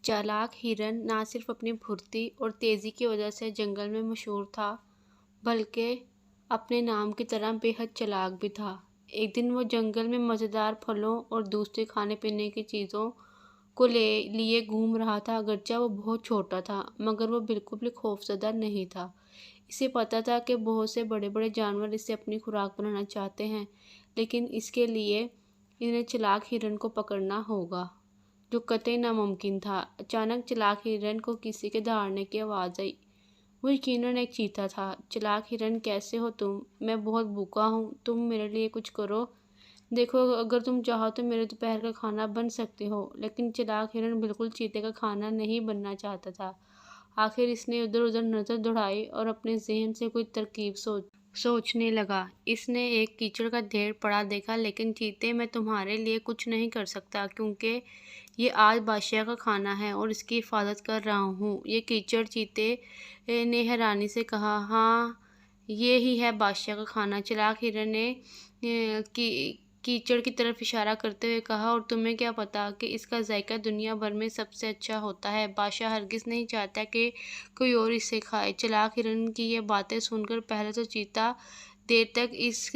चालाक हिरन न सिर्फ अपनी फुर्ती और तेज़ी की वजह से जंगल में मशहूर था, बल्कि अपने नाम की तरह बेहद चालाक भी था। एक दिन वो जंगल में मज़ेदार फलों और दूसरे खाने पीने की चीज़ों को लिए घूम रहा था। अगरचे वो बहुत छोटा था, मगर वो बिल्कुल भी खौफजदा नहीं था। इसे पता था कि बहुत से बड़े बड़े जानवर इसे अपनी खुराक बनाना चाहते हैं, लेकिन इसके लिए इन्हें चालाक हिरन को पकड़ना होगा, जो कतई नामुमकिन था। अचानक चालाक हिरन को किसी के दहाड़ने की आवाज़ आई। वो यकीनन एक चीता था। चालाक हिरन, कैसे हो तुम? मैं बहुत भूखा हूँ, तुम मेरे लिए कुछ करो। देखो, अगर तुम चाहो तो मेरे दोपहर का खाना बन सकते हो। लेकिन चालाक हिरन बिल्कुल चीते का खाना नहीं बनना चाहता था। आखिर इसने उधर उधर नज़र दौड़ाई और अपने जहन से कोई तरकीब सोचने लगा। इसने एक कीचड़ का ढेर पड़ा देखा, लेकिन चीते, मैं तुम्हारे लिए कुछ नहीं कर सकता, क्योंकि ये आज बादशाह का खाना है और इसकी हिफाजत कर रहा हूँ। ये कीचड़ चीते ने हैरानी से कहा। हाँ, ये ही है बादशाह का खाना। चालाक हिरन ने कीचड़ की तरफ इशारा करते हुए कहा, और तुम्हें क्या पता कि इसका जायका दुनिया भर में सबसे अच्छा होता है। बादशाह हरगिज़ नहीं चाहता कि कोई और इसे खाए। चालाक हिरन की ये बातें सुनकर पहले तो चीता देर तक इस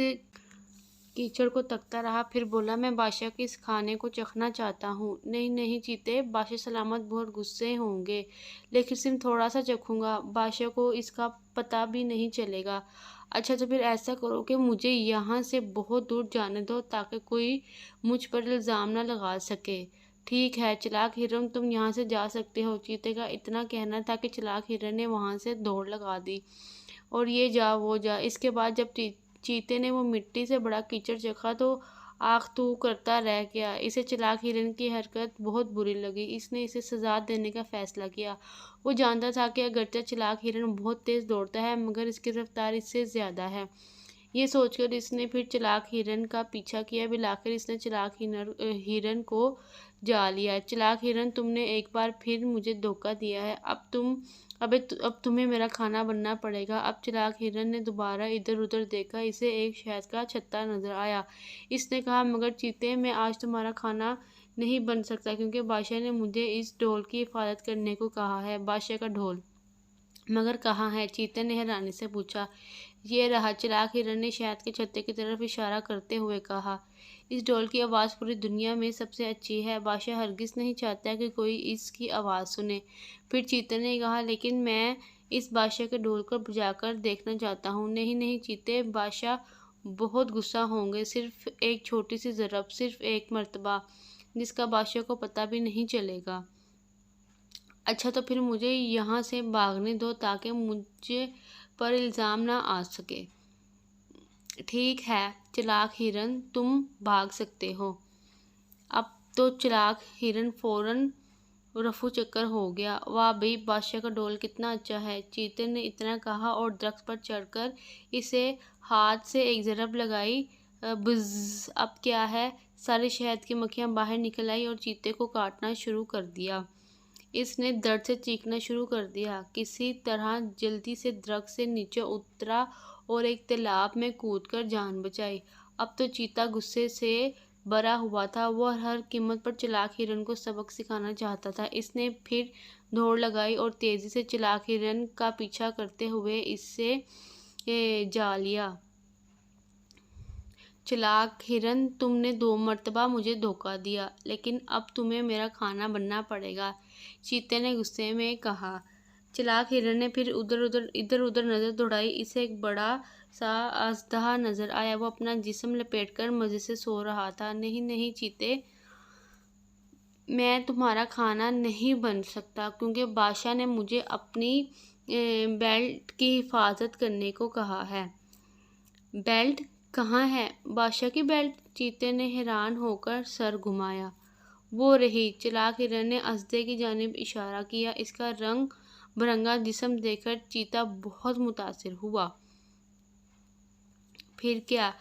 कीचड़ को तकता रहा, फिर बोला, मैं बादशाह के इस खाने को चखना चाहता हूँ। नहीं नहीं चीते, बादशाह सलामत बहुत गुस्से होंगे, लेकिन सिर्फ थोड़ा सा चखूंगा, बादशाह को इसका पता भी नहीं चलेगा। अच्छा, तो फिर ऐसा करो कि मुझे यहाँ से बहुत दूर जाने दो, ताकि कोई मुझ पर इल्ज़ाम न लगा सके। ठीक है चालाक हिरन, तुम यहाँ से जा सकते हो। चीते का इतना कहना था कि चालाक हिरन ने वहाँ से दौड़ लगा दी, और ये जा वो जा। इसके बाद जब चीते ने वो मिट्टी से बड़ा कीचड़ चखा तो आँख तू करता रह गया। इसे चालाक हिरन की हरकत बहुत बुरी लगी। इसने इसे सजा देने का फैसला किया। वो जानता था कि अगरचे चालाक हिरन बहुत तेज़ दौड़ता है, मगर इसकी रफ्तार इससे ज़्यादा है। ये सोचकर इसने फिर चालाक हिरन का पीछा किया। आखिर इसने चालाक हिरन को जा लिया। चालाक हिरन, तुमने एक बार फिर मुझे धोखा दिया है। अब तुम्हें मेरा खाना बनना पड़ेगा। अब चालाक हिरन ने दोबारा इधर उधर देखा। इसे एक शहद का छत्ता नजर आया। इसने कहा, मगर चीते, मैं आज तुम्हारा खाना नहीं बन सकता, क्योंकि बादशाह ने मुझे इस ढोल की हिफाजत करने को कहा है। बादशाह का ढोल? मगर कहाँ है? चीते ने हैरानी से पूछा। ये रहा, चालाक हिरन ने शहद के छत्ते की तरफ इशारा करते हुए कहा। इस ढोल की आवाज़ पूरी दुनिया में सबसे अच्छी है। बादशाह हरगिज़ नहीं चाहता कि कोई इसकी आवाज़ सुने। फिर चीते ने कहा, लेकिन मैं इस बादशाह के ढोल को बजाकर देखना चाहता हूँ। नहीं नहीं चीते, बादशाह बहुत गुस्सा होंगे। सिर्फ एक छोटी सी ज़रब, सिर्फ एक मर्तबा, जिसका बादशाह को पता भी नहीं चलेगा। अच्छा, तो फिर मुझे यहाँ से भागने दो, ताकि मुझे पर इल्ज़ाम ना आ सके। ठीक है चालाक हिरन, तुम भाग सकते हो। अब तो चालाक हिरन फौरन रफू चक्कर हो गया। वाह भाई, बादशाह का ढोल कितना अच्छा है। चीते ने इतना कहा और दरख्त पर चढ़कर इसे हाथ से एक ज़रब लगाई। बुज़, अब क्या है? सारी शहद की मक्खियाँ बाहर निकल आई और चीते को काटना शुरू कर दिया। इसने दर्द से चीखना शुरू कर दिया। किसी तरह जल्दी से दरख्त से नीचे उतरा और एक तालाब में कूदकर जान बचाई। अब तो चीता गुस्से से भरा हुआ था। वो हर कीमत पर चालाक हिरन को सबक सिखाना चाहता था। इसने फिर दौड़ लगाई और तेज़ी से चालाक हिरन का पीछा करते हुए इससे जा लिया। चालाक हिरन, तुमने 2 मर्तबा मुझे धोखा दिया, लेकिन अब तुम्हें मेरा खाना बनना पड़ेगा, चीते ने गुस्से में कहा। चालाक हिरन ने फिर इधर उधर नज़र दौड़ाई। इसे एक बड़ा सा अजदहा नज़र आया। वो अपना जिस्म लपेटकर मज़े से सो रहा था। नहीं नहीं चीते, मैं तुम्हारा खाना नहीं बन सकता, क्योंकि बादशाह ने मुझे अपनी बेल्ट की हिफाजत करने को कहा है। बेल्ट कहाँ है? बादशाह की बेल्ट? चीते ने हैरान होकर सर घुमाया। वो रही। चालाक हिरन ने अजदे की जानिब इशारा किया। इसका रंग बिरंगा जिस्म देखकर चीता बहुत मुतासिर हुआ। फिर क्या?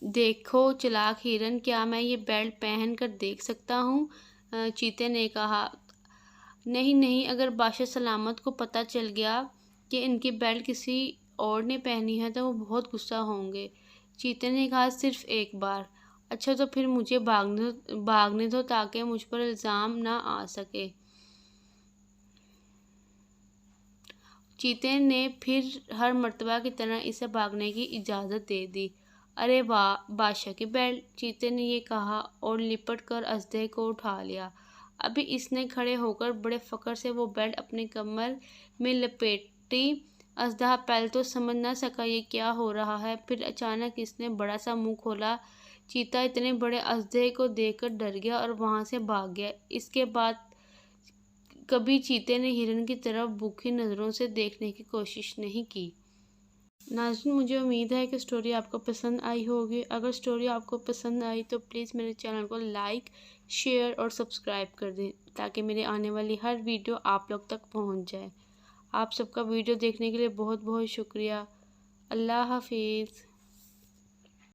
देखो चालाक हिरन, क्या मैं ये बेल्ट पहन कर देख सकता हूँ? चीते ने कहा। नहीं नहीं, अगर बादशाह सलामत को पता चल गया कि इनकी बेल्ट किसी और ने पहनी है तो वो बहुत गुस्सा होंगे। चीते ने कहा, सिर्फ एक बार। अच्छा, तो फिर मुझे भागने दो, ताकि मुझ पर इल्ज़ाम ना आ सके। چیتے نے پھر ہر مرتبہ کی طرح اسے بھاگنے کی اجازت دے دی۔ ارے واہ، بادشاہ کی بیلٹ، چیتے نے یہ کہا اور لپٹ کر اژدھے کو اٹھا لیا۔ ابھی اس نے کھڑے ہو کر بڑے فخر سے وہ بیلٹ اپنی کمر میں لپیٹی۔ اژدھا پہلے تو سمجھ نہ سکا یہ کیا ہو رہا ہے، پھر اچانک اس نے بڑا سا منہ کھولا۔ چیتا اتنے بڑے اژدھے کو دیکھ کر ڈر گیا اور وہاں سے بھاگ گیا۔ اس کے بعد کبھی چیتے نے ہرن کی طرف بھوکی نظروں سے دیکھنے کی کوشش نہیں کی۔ ناظرین، مجھے امید ہے کہ سٹوری آپ کو پسند آئی ہوگی۔ اگر سٹوری آپ کو پسند آئی تو پلیز میرے چینل کو لائک، شیئر اور سبسکرائب کر دیں تاکہ میرے آنے والی ہر ویڈیو آپ لوگ تک پہنچ جائے۔ آپ سب کا ویڈیو دیکھنے کے لیے بہت بہت شکریہ۔ اللہ حافظ۔